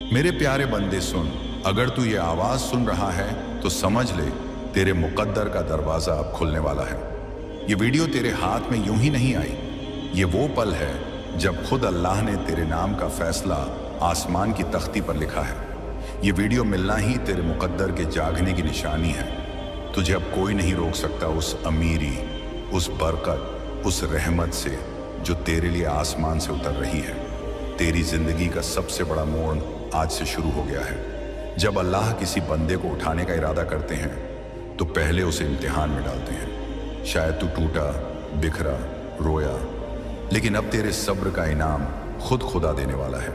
मेरे प्यारे बंदे सुन, अगर तू ये आवाज सुन रहा है तो समझ ले तेरे मुकद्दर का दरवाजा अब खुलने वाला है। ये वीडियो तेरे हाथ में यूं ही नहीं आई। ये वो पल है जब खुद अल्लाह ने तेरे नाम का फैसला आसमान की तख्ती पर लिखा है। ये वीडियो मिलना ही तेरे मुकद्दर के जागने की निशानी है। तुझे अब कोई नहीं रोक सकता उस अमीरी, उस बरकत, उस रहमत से जो तेरे लिए आसमान से उतर रही है। तेरी जिंदगी का सबसे बड़ा मोड़ आज से शुरू हो गया है। जब अल्लाह किसी बंदे को उठाने का इरादा करते हैं तो पहले उसे इम्तिहान में डालते हैं। शायद तू टूटा, बिखरा, रोया, लेकिन अब तेरे सब्र का इनाम खुद खुदा देने वाला है।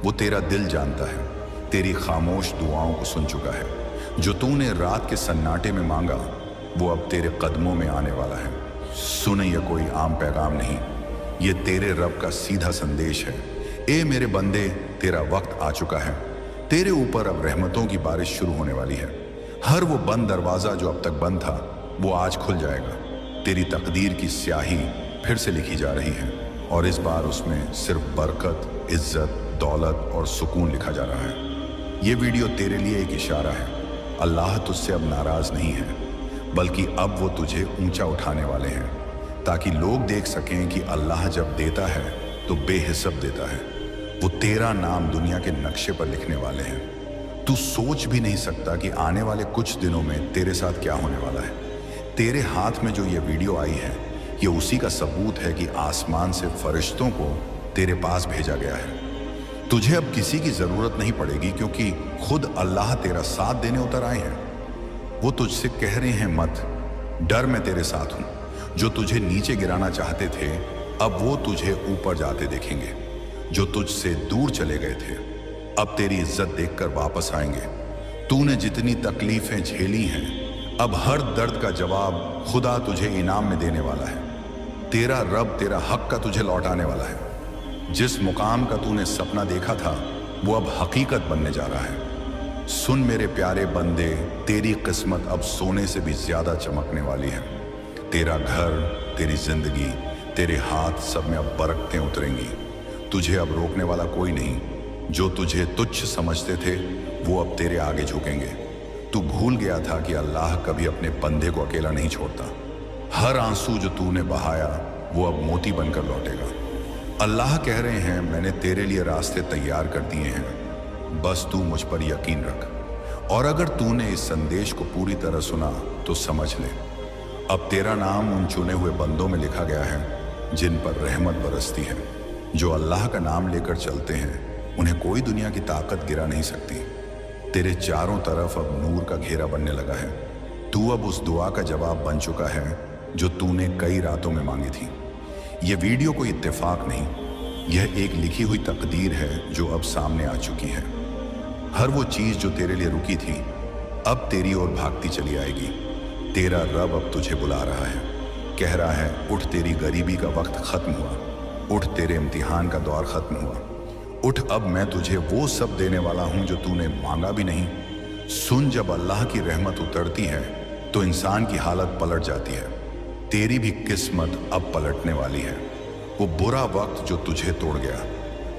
वो तेरा दिल जानता है, तेरी खामोश दुआओं को सुन चुका है। जो तूने रात के सन्नाटे में मांगा वो अब तेरे कदमों में आने वाला है। सुन, ये कोई आम पैगाम नहीं, ये तेरे रब का सीधा संदेश है। ए मेरे बंदे, तेरा वक्त आ चुका है। तेरे ऊपर अब रहमतों की बारिश शुरू होने वाली है। हर वो बंद दरवाजा जो अब तक बंद था वो आज खुल जाएगा। तेरी तकदीर की स्याही फिर से लिखी जा रही है और इस बार उसमें सिर्फ बरकत, इज्जत, दौलत और सुकून लिखा जा रहा है। ये वीडियो तेरे लिए एक इशारा है। अल्लाह तुझसे अब नाराज नहीं है, बल्कि अब वो तुझे ऊंचा उठाने वाले हैं, ताकि लोग देख सकें कि अल्लाह जब देता है तो बेहिसाब देता है। वो तेरा नाम दुनिया के नक्शे पर लिखने वाले हैं। तू सोच भी नहीं सकता कि आने वाले कुछ दिनों में तेरे साथ क्या होने वाला है। तेरे हाथ में जो ये वीडियो आई है, ये उसी का सबूत है कि आसमान से फरिश्तों को तेरे पास भेजा गया है। तुझे अब किसी की जरूरत नहीं पड़ेगी, क्योंकि खुद अल्लाह तेरा साथ देने उतर आए हैं। वो तुझसे कह रहे हैं मत डर, मैं तेरे साथ हूं। जो तुझे नीचे गिराना चाहते थे अब वो तुझे ऊपर जाते देखेंगे। जो तुझसे दूर चले गए थे अब तेरी इज्जत देखकर वापस आएंगे। तूने जितनी तकलीफें झेली हैं, अब हर दर्द का जवाब खुदा तुझे इनाम में देने वाला है। तेरा रब तेरा हक का तुझे लौटाने वाला है। जिस मुकाम का तूने सपना देखा था वो अब हकीकत बनने जा रहा है। सुन मेरे प्यारे बंदे, तेरी किस्मत अब सोने से भी ज्यादा चमकने वाली है। तेरा घर, तेरी जिंदगी, तेरे हाथ सब में अब बरकतें उतरेंगी। तुझे अब रोकने वाला कोई नहीं। जो तुझे तुच्छ समझते थे वो अब तेरे आगे झुकेंगे। तू भूल गया था कि अल्लाह कभी अपने बंदे को अकेला नहीं छोड़ता। हर आंसू जो तूने बहाया वो अब मोती बनकर लौटेगा। अल्लाह कह रहे हैं, मैंने तेरे लिए रास्ते तैयार कर दिए हैं, बस तू मुझ पर यकीन रख। और अगर तूने इस संदेश को पूरी तरह सुना तो समझ ले, अब तेरा नाम उन चुने हुए बंदों में लिखा गया है जिन पर रहमत बरसती है। जो अल्लाह का नाम लेकर चलते हैं उन्हें कोई दुनिया की ताकत गिरा नहीं सकती। तेरे चारों तरफ अब नूर का घेरा बनने लगा है। तू अब उस दुआ का जवाब बन चुका है जो तूने कई रातों में मांगी थी। यह वीडियो कोई इत्तेफाक नहीं, यह एक लिखी हुई तकदीर है जो अब सामने आ चुकी है। हर वो चीज जो तेरे लिए रुकी थी अब तेरी ओर भागती चली आएगी। तेरा रब अब तुझे बुला रहा है, कह रहा है उठ, तेरी गरीबी का वक्त खत्म हुआ। उठ, तेरे इम्तिहान का दौर खत्म हुआ। उठ, अब मैं तुझे वो सब देने वाला हूं जो तूने मांगा भी नहीं। सुन, जब अल्लाह की रहमत उतरती है तो इंसान की हालत पलट जाती है। तेरी भी किस्मत अब पलटने वाली है। वो बुरा वक्त जो तुझे तोड़ गया,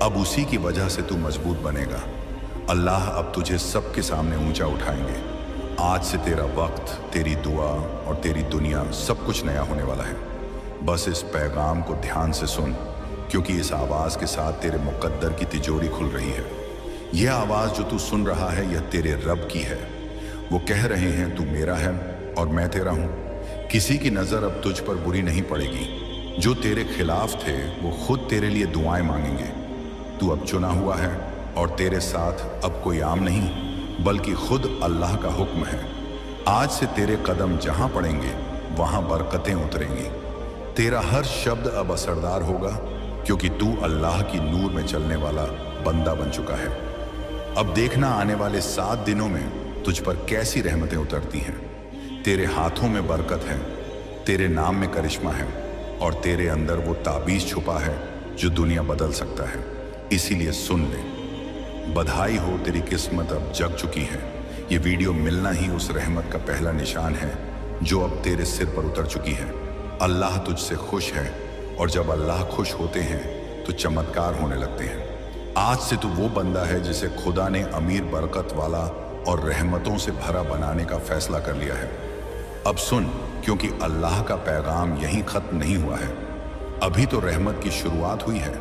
अब उसी की वजह से तू मजबूत बनेगा। अल्लाह अब तुझे सबके सामने ऊंचा उठाएंगे। आज से तेरा वक्त, तेरी दुआ और तेरी दुनिया सब कुछ नया होने वाला है। बस इस पैगाम को ध्यान से सुन, क्योंकि इस आवाज के साथ तेरे मुकद्दर की तिजोरी खुल रही है। यह आवाज जो तू सुन रहा है यह तेरे रब की है। वो कह रहे हैं तू मेरा है और मैं तेरा हूं। किसी की नजर अब तुझ पर बुरी नहीं पड़ेगी। जो तेरे खिलाफ थे वो खुद तेरे लिए दुआएं मांगेंगे। तू अब चुना हुआ है और तेरे साथ अब कोई आम नहीं बल्कि खुद अल्लाह का हुक्म है। आज से तेरे कदम जहां पड़ेंगे वहां बरकतें उतरेंगी। तेरा हर शब्द अब असरदार होगा, क्योंकि तू अल्लाह की नूर में चलने वाला बंदा बन चुका है। अब देखना आने वाले 7 दिनों में तुझ पर कैसी रहमतें उतरती हैं। तेरे हाथों में बरकत है, तेरे नाम में करिश्मा है और तेरे अंदर वो ताबीज छुपा है जो दुनिया बदल सकता है। इसीलिए सुन ले, बधाई हो, तेरी किस्मत अब जग चुकी है। ये वीडियो मिलना ही उस रहमत का पहला निशान है जो अब तेरे सिर पर उतर चुकी है। अल्लाह तुझसे खुश है और जब अल्लाह खुश होते हैं तो चमत्कार होने लगते हैं। आज से तू वो बंदा है जिसे खुदा ने अमीर बरकत वाला और रहमतों से भरा बनाने का फैसला कर लिया है। अब सुन, क्योंकि अल्लाह का पैगाम यहीं खत्म नहीं हुआ है, अभी तो रहमत की शुरुआत हुई है।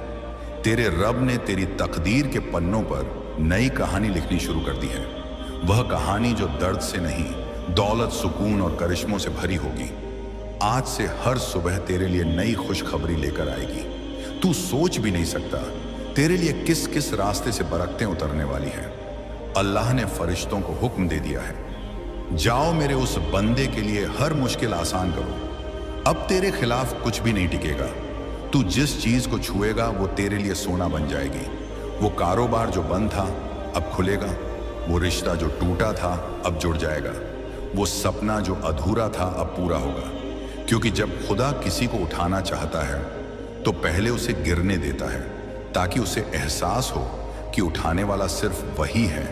तेरे रब ने तेरी तकदीर के पन्नों पर नई कहानी लिखनी शुरू कर दी है। वह कहानी जो दर्द से नहीं, दौलत, सुकून और करिश्मों से भरी होगी। आज से हर सुबह तेरे लिए नई खुशखबरी लेकर आएगी। तू सोच भी नहीं सकता तेरे लिए किस किस रास्ते से बरकतें उतरने वाली हैं। अल्लाह ने फरिश्तों को हुक्म दे दिया है, जाओ मेरे उस बंदे के लिए हर मुश्किल आसान करो। अब तेरे खिलाफ कुछ भी नहीं टिकेगा। तू जिस चीज को छुएगा वो तेरे लिए सोना बन जाएगी। वो कारोबार जो बंद था अब खुलेगा। वो रिश्ता जो टूटा था अब जुड़ जाएगा। वो सपना जो अधूरा था अब पूरा होगा। क्योंकि जब खुदा किसी को उठाना चाहता है तो पहले उसे गिरने देता है, ताकि उसे एहसास हो कि उठाने वाला सिर्फ वही है।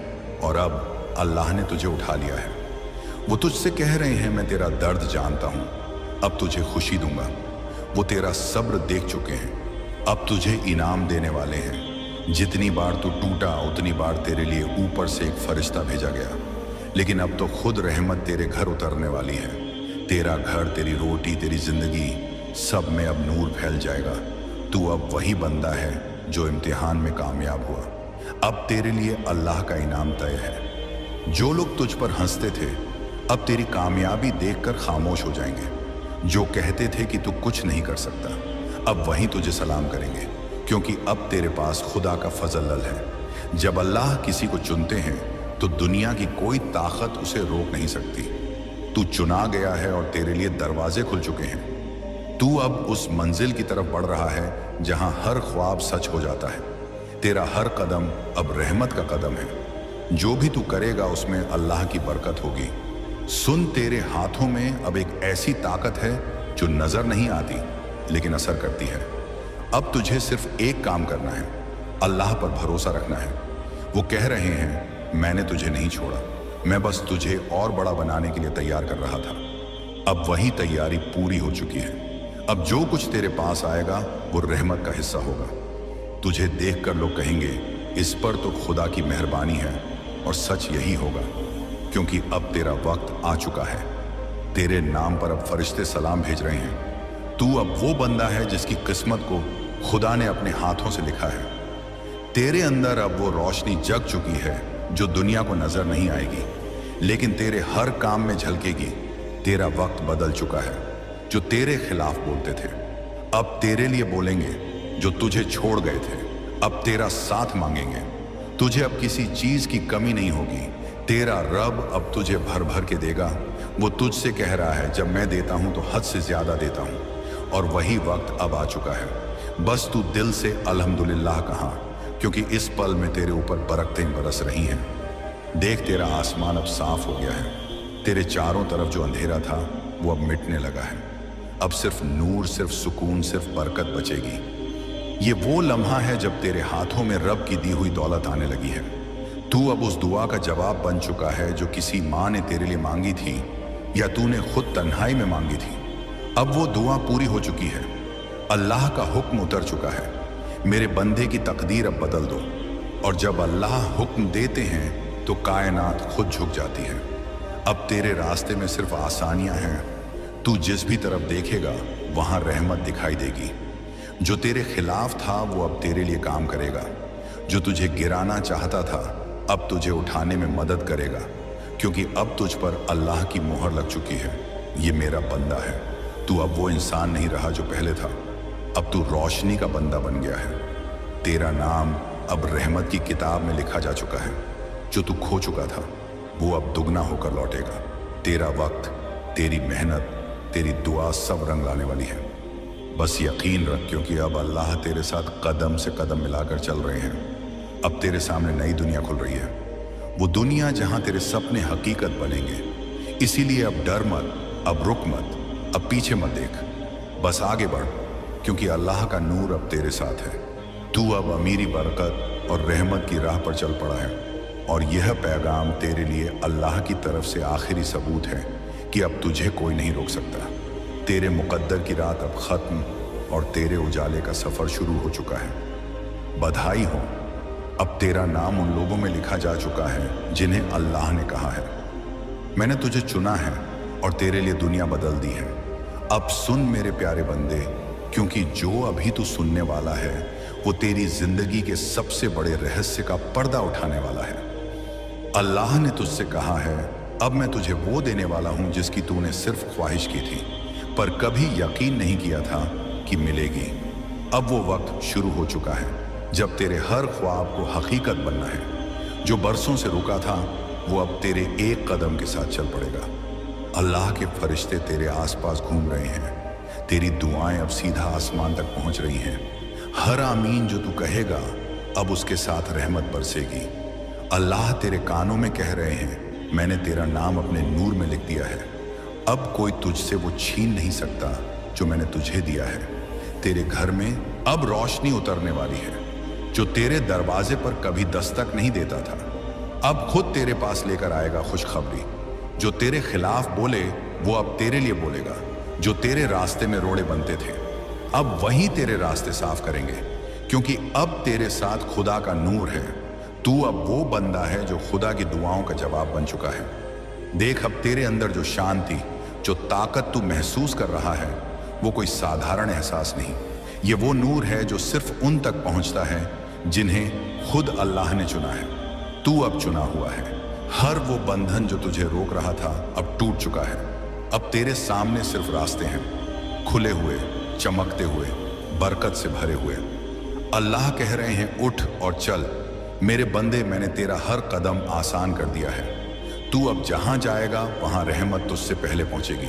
और अब अल्लाह ने तुझे उठा लिया है। वो तुझसे कह रहे हैं, मैं तेरा दर्द जानता हूं, अब तुझे खुशी दूंगा। वो तेरा सब्र देख चुके हैं, अब तुझे इनाम देने वाले हैं। जितनी बार तू टूटा उतनी बार तेरे लिए ऊपर से एक फरिश्ता भेजा गया। लेकिन अब तो खुद रहमत तेरे घर उतरने वाली है। तेरा घर, तेरी रोटी, तेरी जिंदगी, सब में अब नूर फैल जाएगा। तू अब वही बंदा है जो इम्तिहान में कामयाब हुआ। अब तेरे लिए अल्लाह का इनाम तय है। जो लोग तुझ पर हंसते थे अब तेरी कामयाबी देखकर खामोश हो जाएंगे। जो कहते थे कि तू कुछ नहीं कर सकता, अब वहीं तुझे सलाम करेंगे, क्योंकि अब तेरे पास खुदा का फजल है। जब अल्लाह किसी को चुनते हैं तो दुनिया की कोई ताकत उसे रोक नहीं सकती। तू चुना गया है और तेरे लिए दरवाजे खुल चुके हैं। तू अब उस मंजिल की तरफ बढ़ रहा है जहां हर ख्वाब सच हो जाता है। तेरा हर कदम अब रहमत का कदम है। जो भी तू करेगा उसमें अल्लाह की बरकत होगी। सुन, तेरे हाथों में अब एक ऐसी ताकत है जो नजर नहीं आती लेकिन असर करती है। अब तुझे सिर्फ एक काम करना है, अल्लाह पर भरोसा रखना है। वो कह रहे हैं, मैंने तुझे नहीं छोड़ा, मैं बस तुझे और बड़ा बनाने के लिए तैयार कर रहा था। अब वही तैयारी पूरी हो चुकी है। अब जो कुछ तेरे पास आएगा वो रहमत का हिस्सा होगा। तुझे देखकर लोग कहेंगे, इस पर तो खुदा की मेहरबानी है। और सच यही होगा, क्योंकि अब तेरा वक्त आ चुका है। तेरे नाम पर अब फरिश्ते सलाम भेज रहे हैं। तू अब वो बंदा है जिसकी किस्मत को खुदा ने अपने हाथों से लिखा है। तेरे अंदर अब वो रोशनी जग चुकी है जो दुनिया को नजर नहीं आएगी, लेकिन तेरे हर काम में झलकेगी। तेरा वक्त बदल चुका है। जो तेरे खिलाफ बोलते थे अब तेरे लिए बोलेंगे। जो तुझे छोड़ गए थे अब तेरा साथ मांगेंगे। तुझे अब किसी चीज की कमी नहीं होगी। तेरा रब अब तुझे भर भर के देगा। वो तुझसे कह रहा है, जब मैं देता हूं तो हद से ज्यादा देता हूं। और वही वक्त अब आ चुका है। बस तू दिल से अल्हम्दुलिल्लाह कहा, क्योंकि इस पल में तेरे ऊपर बरकतें बरस रही हैं। देख, तेरा आसमान अब साफ हो गया है। तेरे चारों तरफ जो अंधेरा था वो अब मिटने लगा है। अब सिर्फ नूर, सिर्फ सुकून, सिर्फ बरकत बचेगी। ये वो लम्हा है जब तेरे हाथों में रब की दी हुई दौलत आने लगी है। तू अब उस दुआ का जवाब बन चुका है जो किसी माँ ने तेरे लिए मांगी थी या तूने खुद तन्हाई में मांगी थी। अब वो दुआ पूरी हो चुकी है। अल्लाह का हुक्म उतर चुका है। मेरे बंदे की तकदीर अब बदल दो। और जब अल्लाह हुक्म देते हैं तो कायनात खुद झुक जाती है। अब तेरे रास्ते में सिर्फ आसानियां हैं। तू जिस भी तरफ देखेगा वहां रहमत दिखाई देगी। जो तेरे खिलाफ था वो अब तेरे लिए काम करेगा। जो तुझे गिराना चाहता था अब तुझे उठाने में मदद करेगा, क्योंकि अब तुझ पर अल्लाह की मोहर लग चुकी है। ये मेरा बंदा है। तू अब वो इंसान नहीं रहा जो पहले था। अब तू रोशनी का बंदा बन गया है। तेरा नाम अब रहमत की किताब में लिखा जा चुका है। जो तू खो चुका था वो अब दुगना होकर लौटेगा। तेरा वक्त, तेरी मेहनत, तेरी दुआ सब रंग लाने वाली है। बस यकीन रख, क्योंकि अब अल्लाह तेरे साथ कदम से कदम मिलाकर चल रहे हैं। अब तेरे सामने नई दुनिया खुल रही है, वो दुनिया जहां तेरे सपने हकीकत बनेंगे। इसीलिए अब डर मत, अब रुक मत, अब पीछे मत देख, बस आगे बढ़, क्योंकि अल्लाह का नूर अब तेरे साथ है। तू अब अमीरी, बरकत और रहमत की राह पर चल पड़ा है। और यह पैगाम तेरे लिए अल्लाह की तरफ से आखिरी सबूत है कि अब तुझे कोई नहीं रोक सकता। तेरे मुकद्दर की रात अब खत्म और तेरे उजाले का सफर शुरू हो चुका है। बधाई हो, अब तेरा नाम उन लोगों में लिखा जा चुका है जिन्हें अल्लाह ने कहा है, मैंने तुझे चुना है और तेरे लिए दुनिया बदल दी है। अब सुन मेरे प्यारे बंदे, क्योंकि जो अभी तू सुनने वाला है वो तेरी जिंदगी के सबसे बड़े रहस्य का पर्दा उठाने वाला है। अल्लाह ने तुझसे कहा है, अब मैं तुझे वो देने वाला हूं जिसकी तूने सिर्फ ख्वाहिश की थी पर कभी यकीन नहीं किया था कि मिलेगी। अब वो वक्त शुरू हो चुका है जब तेरे हर ख्वाब को हकीकत बनना है। जो बरसों से रुका था वो अब तेरे एक कदम के साथ चल पड़ेगा। अल्लाह के फरिश्ते तेरे आसपास घूम रहे हैं, तेरी दुआएं अब सीधा आसमान तक पहुंच रही हैं। हर आमीन जो तू कहेगा अब उसके साथ रहमत बरसेगी। अल्लाह तेरे कानों में कह रहे हैं, मैंने तेरा नाम अपने नूर में लिख दिया है, अब कोई तुझसे वो छीन नहीं सकता जो मैंने तुझे दिया है। तेरे घर में अब रोशनी उतरने वाली है। जो तेरे दरवाजे पर कभी दस्तक नहीं देता था अब खुद तेरे पास लेकर आएगा खुशखबरी। जो तेरे खिलाफ बोले वो अब तेरे लिए बोलेगा। जो तेरे रास्ते में रोड़े बनते थे अब वही तेरे रास्ते साफ करेंगे, क्योंकि अब तेरे साथ खुदा का नूर है। तू अब वो बंदा है जो खुदा की दुआओं का जवाब बन चुका है। देख, अब तेरे अंदर जो शांति, जो ताकत तू महसूस कर रहा है वो कोई साधारण एहसास नहीं। ये वो नूर है जो सिर्फ उन तक पहुंचता है जिन्हें खुद अल्लाह ने चुना है। तू अब चुना हुआ है। हर वो बंधन जो तुझे रोक रहा था अब टूट चुका है। अब तेरे सामने सिर्फ रास्ते हैं, खुले हुए, चमकते हुए, बरकत से भरे हुए। अल्लाह कह रहे हैं, उठ और चल मेरे बंदे, मैंने तेरा हर कदम आसान कर दिया है। तू अब जहां जाएगा वहां रहमत तुझसे पहले पहुंचेगी।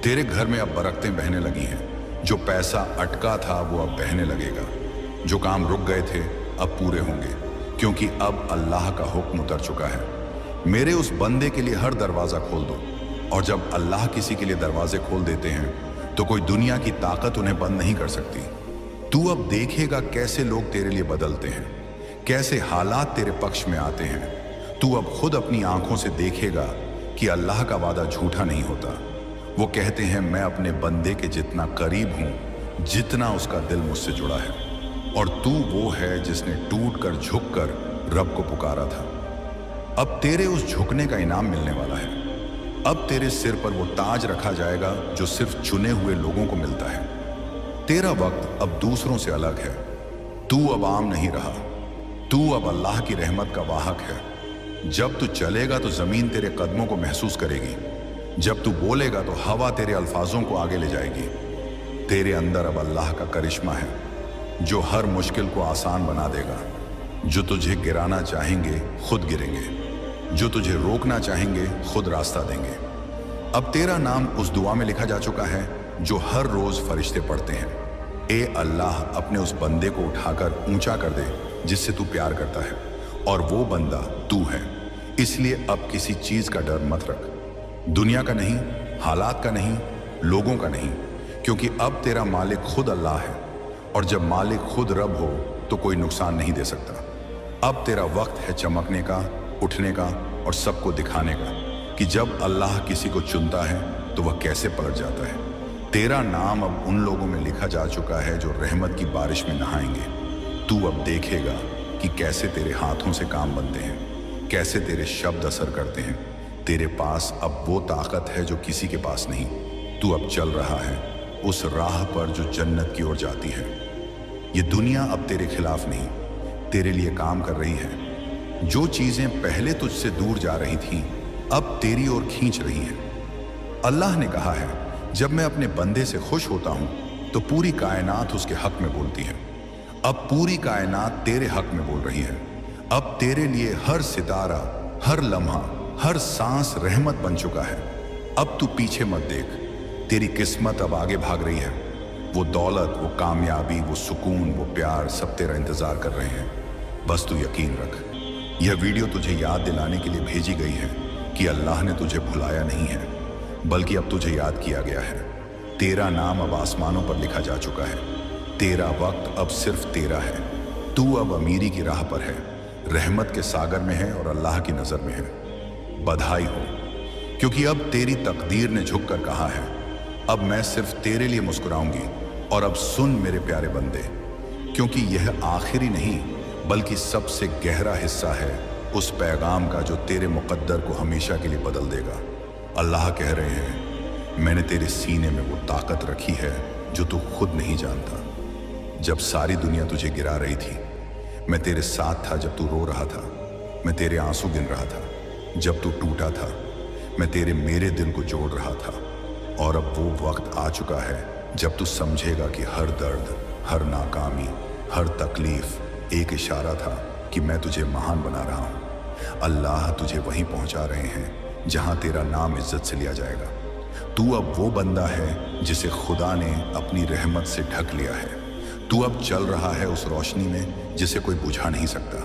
तेरे घर में अब बरकतें बहने लगी हैं। जो पैसा अटका था वो अब बहने लगेगा। जो काम रुक गए थे अब पूरे होंगे, क्योंकि अब अल्लाह का हुक्म उतर चुका है। मेरे उस बंदे के लिए हर दरवाजा खोल दो, और जब अल्लाह किसी के लिए दरवाजे खोल देते हैं तो कोई दुनिया की ताकत उन्हें बंद नहीं कर सकती। तू अब देखेगा कैसे लोग तेरे लिए बदलते हैं, कैसे हालात तेरे पक्ष में आते हैं। तू अब खुद अपनी आंखों से देखेगा कि अल्लाह का वादा झूठा नहीं होता। वो कहते हैं, मैं अपने बंदे के जितना करीब हूं जितना उसका दिल मुझसे जुड़ा है। और तू वो है जिसने टूट कर झुक कर रब को पुकारा था। अब तेरे उस झुकने का इनाम मिलने वाला है। अब तेरे सिर पर वो ताज रखा जाएगा जो सिर्फ चुने हुए लोगों को मिलता है। तेरा वक्त अब दूसरों से अलग है। तू अब आम नहीं रहा, तू अब अल्लाह की रहमत का वाहक है। जब तू चलेगा तो जमीन तेरे कदमों को महसूस करेगी। जब तू बोलेगा तो हवा तेरे अल्फाजों को आगे ले जाएगी। तेरे अंदर अब अल्लाह का करिश्मा है जो हर मुश्किल को आसान बना देगा। जो तुझे गिराना चाहेंगे खुद गिरेंगे, जो तुझे रोकना चाहेंगे खुद रास्ता देंगे। अब तेरा नाम उस दुआ में लिखा जा चुका है जो हर रोज फरिश्ते पढ़ते हैं। ए अल्लाह, अपने उस बंदे को उठाकर ऊंचा कर दे जिससे तू प्यार करता है, और वो बंदा तू है। इसलिए अब किसी चीज का डर मत रख, दुनिया का नहीं, हालात का नहीं, लोगों का नहीं, क्योंकि अब तेरा मालिक खुद अल्लाह है। और जब मालिक खुद रब हो तो कोई नुकसान नहीं दे सकता। अब तेरा वक्त है चमकने का, उठने का और सबको दिखाने का कि जब अल्लाह किसी को चुनता है तो वह कैसे पलट जाता है। तेरा नाम अब उन लोगों में लिखा जा चुका है जो रहमत की बारिश में नहाएंगे। तू अब देखेगा कि कैसे तेरे हाथों से काम बनते हैं, कैसे तेरे शब्द असर करते हैं। तेरे पास अब वो ताकत है जो किसी के पास नहीं। तू अब चल रहा है उस राह पर जो जन्नत की ओर जाती है। ये दुनिया अब तेरे खिलाफ नहीं, तेरे लिए काम कर रही है। जो चीजें पहले तुझसे दूर जा रही थीं, अब तेरी ओर खींच रही हैं। अल्लाह ने कहा है, जब मैं अपने बंदे से खुश होता हूं तो पूरी कायनात उसके हक में बोलती है। अब पूरी कायनात तेरे हक में बोल रही है। अब तेरे लिए हर सितारा, हर लम्हा, हर सांस रहमत बन चुका है। अब तू पीछे मत देख, तेरी किस्मत अब आगे भाग रही है। वो दौलत, वो कामयाबी, वो सुकून, वो प्यार सब तेरा इंतजार कर रहे हैं। बस तू यकीन रख। यह वीडियो तुझे याद दिलाने के लिए भेजी गई है कि अल्लाह ने तुझे भुलाया नहीं है, बल्कि अब तुझे याद किया गया है। तेरा नाम अब आसमानों पर लिखा जा चुका है। तेरा वक्त अब सिर्फ तेरा है। तू अब अमीरी की राह पर है, रहमत के सागर में है और अल्लाह की नजर में है। बधाई हो, क्योंकि अब तेरी तकदीर ने झुक कर कहा है, अब मैं सिर्फ तेरे लिए मुस्कुराऊंगी। और अब सुन मेरे प्यारे बंदे, क्योंकि यह आखिरी नहीं बल्कि सबसे गहरा हिस्सा है उस पैगाम का जो तेरे मुकद्दर को हमेशा के लिए बदल देगा। अल्लाह कह रहे हैं, मैंने तेरे सीने में वो ताकत रखी है जो तू खुद नहीं जानता। जब सारी दुनिया तुझे गिरा रही थी, मैं तेरे साथ था। जब तू रो रहा था, मैं तेरे आंसू गिन रहा था। जब तू टूटा था, मैं तेरे मेरे दिल को जोड़ रहा था। और अब वो वक्त आ चुका है जब तू समझेगा कि हर दर्द, हर नाकामी, हर तकलीफ एक इशारा था कि मैं तुझे महान बना रहा हूँ। अल्लाह तुझे वहीं पहुँचा रहे हैं जहाँ तेरा नाम इज्जत से लिया जाएगा। तू अब वो बंदा है जिसे खुदा ने अपनी रहमत से ढक लिया है। तू अब चल रहा है उस रोशनी में जिसे कोई बुझा नहीं सकता।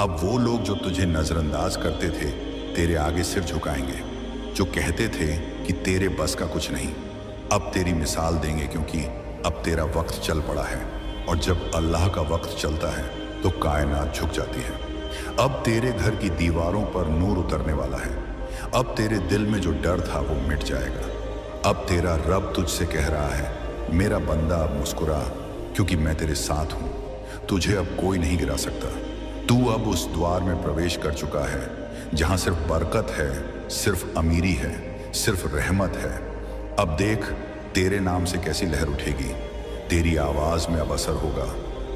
अब वो लोग जो तुझे नज़रअंदाज करते थे तेरे आगे सिर झुकाएंगे, जो कहते थे कि तेरे बस का कुछ नहीं, अब तेरी मिसाल देंगे, क्योंकि अब तेरा वक्त चल पड़ा है। और जब अल्लाह का वक्त चलता है तो कायनात झुक जाती है। अब तेरे घर की दीवारों पर नूर उतरने वाला है। अब तेरे दिल में जो डर था वो मिट जाएगा। अब तेरा रब तुझसे कह रहा है, मेरा बंदा अब मुस्कुरा, क्योंकि मैं तेरे साथ हूँ। तुझे अब कोई नहीं गिरा सकता। तू अब उस द्वार में प्रवेश कर चुका है जहाँ सिर्फ बरकत है, सिर्फ अमीरी है, सिर्फ रहमत है। अब देख तेरे नाम से कैसी लहर उठेगी। तेरी आवाज़ में अब असर होगा,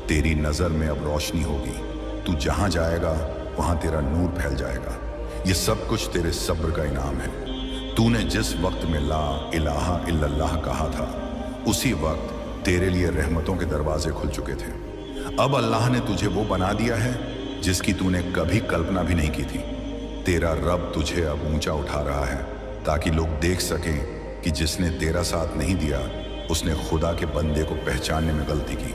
तेरी नज़र में अब रोशनी होगी। तू जहाँ जाएगा वहाँ तेरा नूर फैल जाएगा। ये सब कुछ तेरे सब्र का इनाम है। तूने जिस वक्त में ला इलाहा इल्लल्लाह कहा था, उसी वक्त तेरे लिए रहमतों के दरवाजे खुल चुके थे। अब अल्लाह ने तुझे वो बना दिया है जिसकी तूने कभी कल्पना भी नहीं की थी। तेरा रब तुझे अब ऊंचा उठा रहा है ताकि लोग देख सकें कि जिसने तेरा साथ नहीं दिया उसने खुदा के बंदे को पहचानने में गलती की।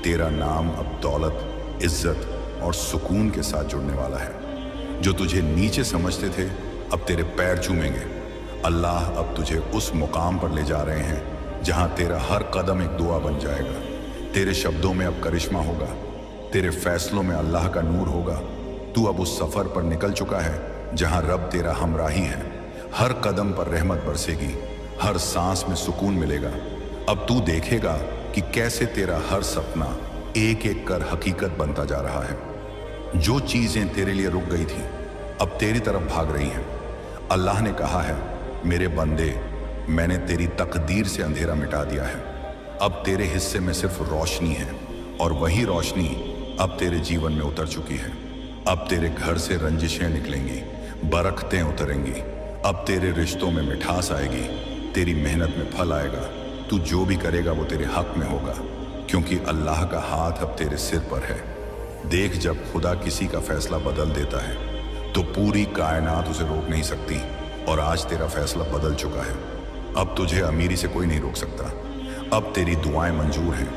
तेरा नाम अब दौलत, इज्जत और सुकून के साथ जुड़ने वाला है। जो तुझे नीचे समझते थे अब तेरे पैर चूमेंगे। अल्लाह अब तुझे उस मुकाम पर ले जा रहे हैं जहां तेरा हर कदम एक दुआ बन जाएगा। तेरे शब्दों में अब करिश्मा होगा, तेरे फैसलों में अल्लाह का नूर होगा। तू अब उस सफ़र पर निकल चुका है जहां रब तेरा हमराही है। हर कदम पर रहमत बरसेगी, हर सांस में सुकून मिलेगा। अब तू देखेगा कि कैसे तेरा हर सपना एक एक कर हकीकत बनता जा रहा है। जो चीज़ें तेरे लिए रुक गई थी अब तेरी तरफ भाग रही हैं। अल्लाह ने कहा है, मेरे बंदे, मैंने तेरी तकदीर से अंधेरा मिटा दिया है। अब तेरे हिस्से में सिर्फ रोशनी है, और वही रोशनी अब तेरे जीवन में उतर चुकी है। अब तेरे घर से रंजिशें निकलेंगी, बरकतें उतरेंगी। अब तेरे रिश्तों में मिठास आएगी, तेरी मेहनत में फल आएगा। तू जो भी करेगा वो तेरे हक में होगा, क्योंकि अल्लाह का हाथ अब तेरे सिर पर है। देख, जब खुदा किसी का फैसला बदल देता है तो पूरी कायनात उसे रोक नहीं सकती। और आज तेरा फैसला बदल चुका है। अब तुझे अमीरी से कोई नहीं रोक सकता। अब तेरी दुआएं मंजूर हैं,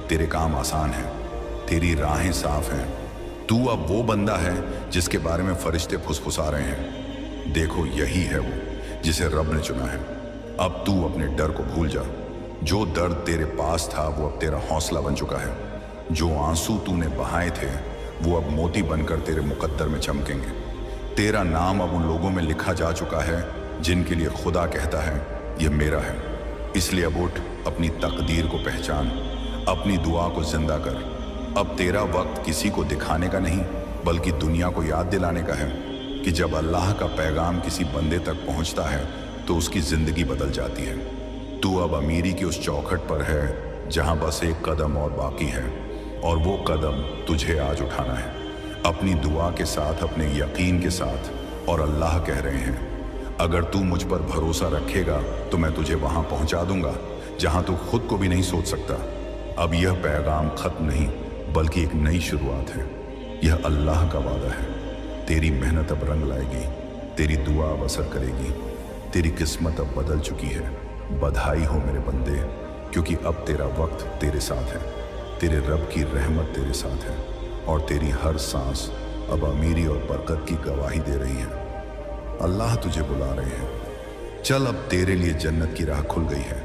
तेरे काम आसान हैं, तेरी राहें साफ हैं। तू अब वो बंदा है जिसके बारे में फरिश्ते फुसफुसा रहे हैं। देखो, यही है वो जिसे रब ने चुना है। अब तू अपने डर को भूल जा। जो दर्द तेरे पास था वो अब तेरा हौसला बन चुका है। जो आंसू तूने बहाए थे वो अब मोती बनकर तेरे मुकद्दर में चमकेंगे। तेरा नाम अब उन लोगों में लिखा जा चुका है जिनके लिए खुदा कहता है, ये मेरा है। इसलिए अब उठ, अपनी तकदीर को पहचान, अपनी दुआ को जिंदा कर। अब तेरा वक्त किसी को दिखाने का नहीं, बल्कि दुनिया को याद दिलाने का है कि जब अल्लाह का पैगाम किसी बंदे तक पहुंचता है तो उसकी जिंदगी बदल जाती है। तू अब अमीरी की उस चौखट पर है जहां बस एक कदम और बाकी है, और वो कदम तुझे आज उठाना है, अपनी दुआ के साथ, अपने यकीन के साथ। और अल्लाह कह रहे हैं, अगर तू मुझ पर भरोसा रखेगा तो मैं तुझे वहां पहुंचा दूंगा जहां तू खुद को भी नहीं सोच सकता। अब यह पैगाम खत्म नहीं, बल्कि एक नई शुरुआत है। यह अल्लाह का वादा है। तेरी मेहनत अब रंग लाएगी, तेरी दुआ अब असर करेगी, तेरी किस्मत अब बदल चुकी है। बधाई हो मेरे बंदे, क्योंकि अब तेरा वक्त तेरे साथ है। तेरे रब की रहमत तेरे साथ है, और तेरी हर सांस अब अमीरी और बरकत की गवाही दे रही है। अल्लाह तुझे बुला रहे हैं। चल, अब तेरे लिए जन्नत की राह खुल गई है।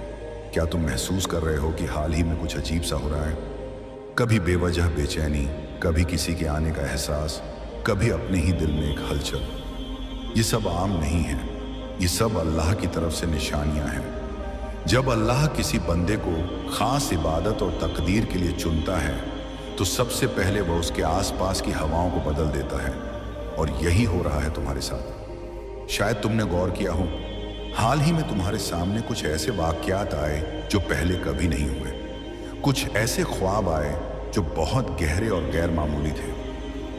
क्या तुम महसूस कर रहे हो कि हाल ही में कुछ अजीब सा हो रहा है? कभी बेवजह बेचैनी, कभी किसी के आने का एहसास, कभी अपने ही दिल में एक हलचल। ये सब आम नहीं है, ये सब अल्लाह की तरफ से निशानियां हैं। जब अल्लाह किसी बंदे को खास इबादत और तकदीर के लिए चुनता है तो तो सबसे पहले वह उसके आसपास की हवाओं को बदल देता है, और यही हो रहा है तुम्हारे साथ। शायद तुमने गौर किया हो, हाल ही में तुम्हारे सामने कुछ ऐसे वाकयात आए जो पहले कभी नहीं हुए। कुछ ऐसे ख्वाब आए जो बहुत गहरे और गैर मामूली थे।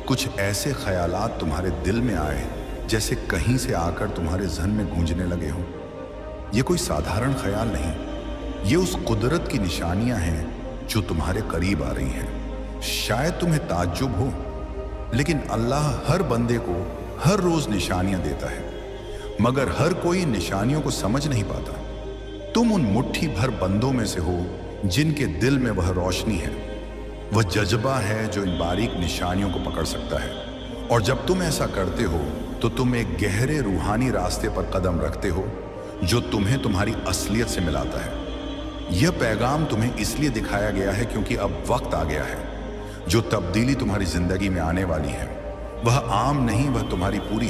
कुछ ऐसे ख्यालात तुम्हारे दिल में आए जैसे कहीं से आकर तुम्हारे ज़हन में गूंजने लगे हों। ये कोई साधारण ख्याल नहीं, ये उस कुदरत की निशानियां हैं जो तुम्हारे करीब आ रही हैं। शायद तुम्हें ताज्जुब हो, लेकिन अल्लाह हर बंदे को हर रोज निशानियां देता है, मगर हर कोई निशानियों को समझ नहीं पाता। तुम उन मुट्ठी भर बंदों में से हो जिनके दिल में वह रोशनी है, वह जज्बा है जो इन बारीक निशानियों को पकड़ सकता है। और जब तुम ऐसा करते हो तो तुम एक गहरे रूहानी रास्ते पर कदम रखते हो जो तुम्हें तुम्हारी असलियत से मिलाता है। यह पैगाम तुम्हें इसलिए दिखाया गया है क्योंकि अब वक्त आ गया है। जो तब्दीली तुम्हारी जिंदगी में आने वाली है वह आम नहीं, वह तुम्हारी पूरी